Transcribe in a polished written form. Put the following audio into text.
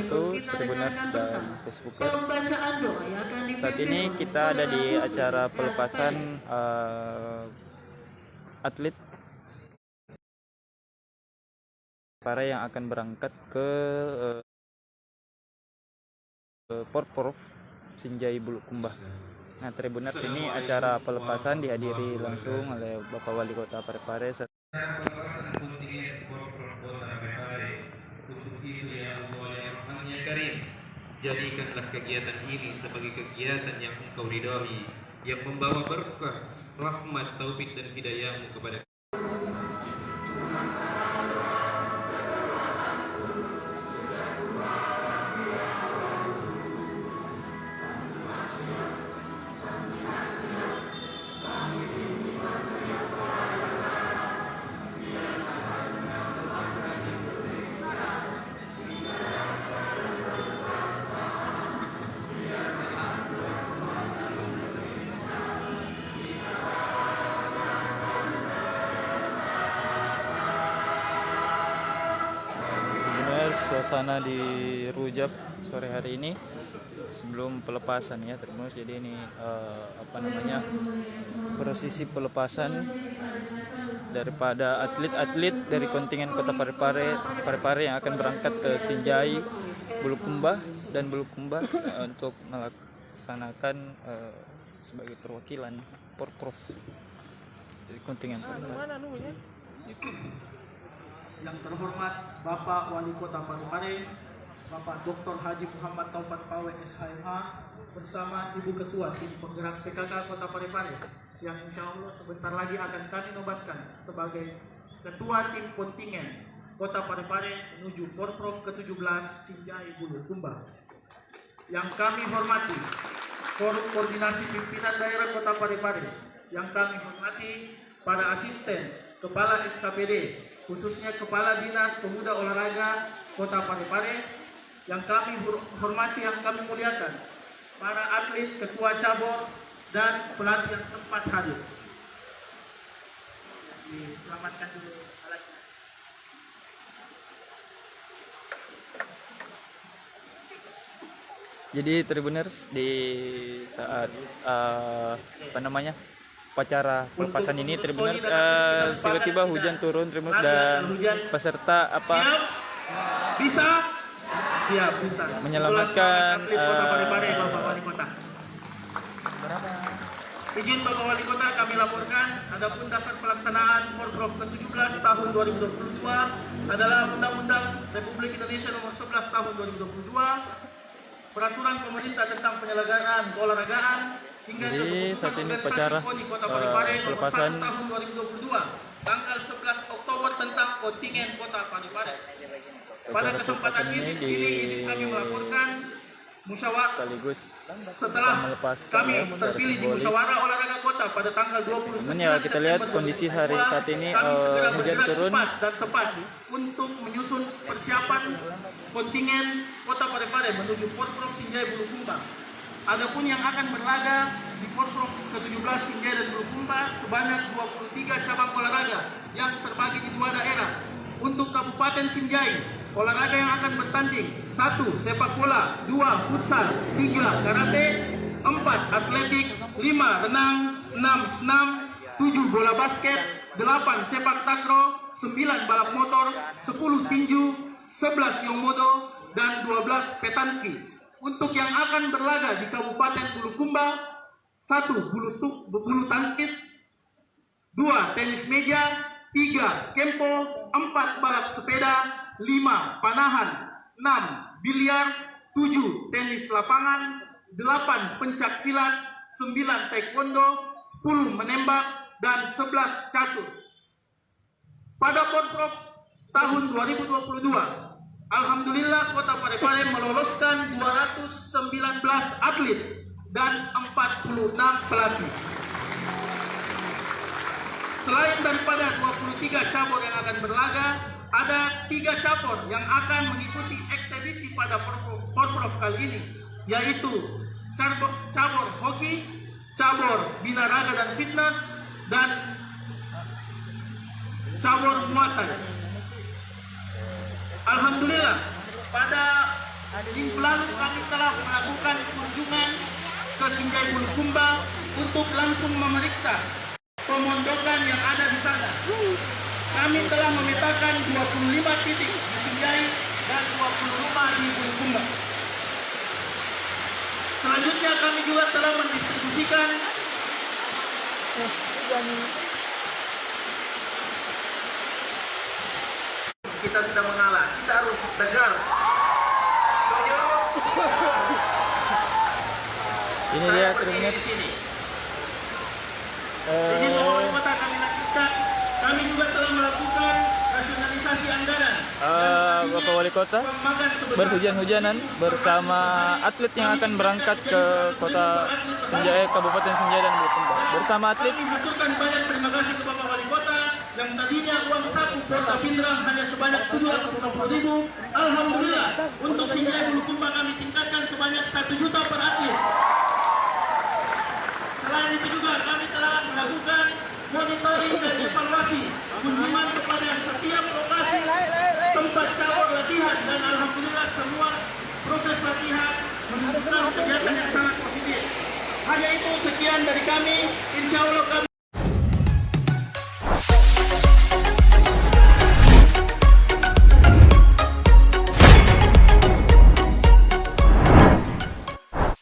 wabarakatuh, Tribuners dan Facebooker. Saat ini kita ada di acara pelepasan atlet para yang akan berangkat ke Porprov Sinjai Bulukumba. Nah, Tribuners, ini acara pelepasan dihadiri langsung oleh Bapak Wali Kota Parepare. Jadikanlah kegiatan ini sebagai kegiatan yang Engkau ridhai, yang membawa berkah, rahmat, taufik dan hidayahmu kepada suasana di Rujak sore hari ini sebelum pelepasan ya, terus jadi ini prosesi pelepasan daripada atlet-atlet dari kontingen Kota Parepare yang akan berangkat ke Sinjai Bulukumba untuk melaksanakan sebagai perwakilan Porprov dari kontingen Parepare. Yang terhormat Bapak Wali Kota Parepare, Bapak Dr. Haji Muhammad Taufan Pawe SHMH bersama Ibu Ketua Tim Penggerak PKK Kota Parepare yang insya Allah sebentar lagi akan kami nobatkan sebagai Ketua Tim Kontingen Kota Parepare menuju Porprov ke-17 Sinjai Bulukumba. Yang kami hormati Forum Koordinasi Pimpinan Daerah Kota Parepare, yang kami hormati para asisten Kepala SKPD, khususnya Kepala Dinas Pemuda Olahraga Kota Parepare, yang kami hormati, yang kami muliakan, para atlet, ketua cabur, dan pelatih yang sempat hadir. Diselamatkan dulu alatnya. Jadi Tribuners, di saat upacara pelepasan ini, Tribuners, tiba-tiba hujan turun, Tribuners, dan peserta bisa menyelamatkan Kota Parepare, Bapak Wali Kota. Izin Bapak Wali Kota, kami laporkan adapun dasar pelaksanaan Porprov ke-17 tahun 2022 adalah Undang-Undang Republik Indonesia Nomor 11 tahun 2022, Peraturan Pemerintah tentang Penyelenggaraan Keolahragaan, hingga jadi saat ini upacara pelepasan tahun 2022 tanggal 11 Oktober tentang kontingen Kota Parepare. Pada kesempatan ini kami melaporkan sekaligus setelah kami terpilih di musyawarah olahraga kota pada tanggal 29 ya, kita lihat kondisi hari saat ini, hujan turun dan tepat untuk menyusun persiapan kontingen Kota Parepare menuju Porprov Sinjai Bulukumba. Adapun yang akan berlaga di Porprov ke-17 Sinjai dan Bulukumba sebanyak 23 cabang olahraga yang terbagi di 2 daerah. Untuk Kabupaten Sinjai, olahraga yang akan bertanding: 1. Sepak bola, 2. Futsal, 3. Karate, 4. Atletik, 5. Renang, 6. Senam, 7. Bola basket, 8. Sepak takraw, 9. Balap motor, 10. Tinju, 11. Yongmodo, dan 12. Petanki. Untuk yang akan berlaga di Kabupaten Bulukumba: 1. Bulu tangkis, 2. Tenis meja, 3. Kempo, 4. Balap sepeda, 5. Panahan, 6. Biliar, 7. Tenis lapangan, 8. Pencak silat, 9. Taekwondo, 10. Menembak, dan 11. Catur. Pada Porprov tahun 2022, alhamdulillah Kota Parepare meloloskan 219 atlet dan 46 pelatih. Selain daripada 23 cabur yang akan berlaga, ada 3 cabur yang akan mengikuti eksebisi pada Porprov kali ini, yaitu cabur hoki, cabur binaraga dan fitness, dan cabur muay thai. Alhamdulillah pada Minggu lalu kami telah melakukan kunjungan ke Sinjai Bulukumba untuk langsung memeriksa pemondokan yang ada di sana. Kami telah memetakan 25 titik di Sinjai dan 20 rumah di Bulukumba. Selanjutnya kami juga telah mendistribusikan kita sudah mengalah, kita harus tegar. Ini Saya dia berdiri Tribunnet. di sini. Jadi Bapak Wali Kota kami lanjutkan. Kami juga telah melakukan rasionalisasi anggaran. Bapak Wali Kota berhujan-hujanan bersama atlet yang akan berangkat ke kota Sinjai, Kabupaten Sinjai dan Bulukumba. Bersama atlet Kami mengucapkan banyak terima kasih ke Bapak Wali Kota yang tadinya uang saku Kota Pindrang hanya sebanyak 750.000. Alhamdulillah untuk Sinjai Bulukumba kami tingkatkan sebanyak 1 juta per atlet. Selain itu juga kami telah melakukan monitoring dan evaluasi kunjungan kepada setiap lokasi tempat cabur latihan dan alhamdulillah semua proses latihan menunjukkan kegiatan yang sangat positif. Hanya itu sekian dari kami. Insya Allah kami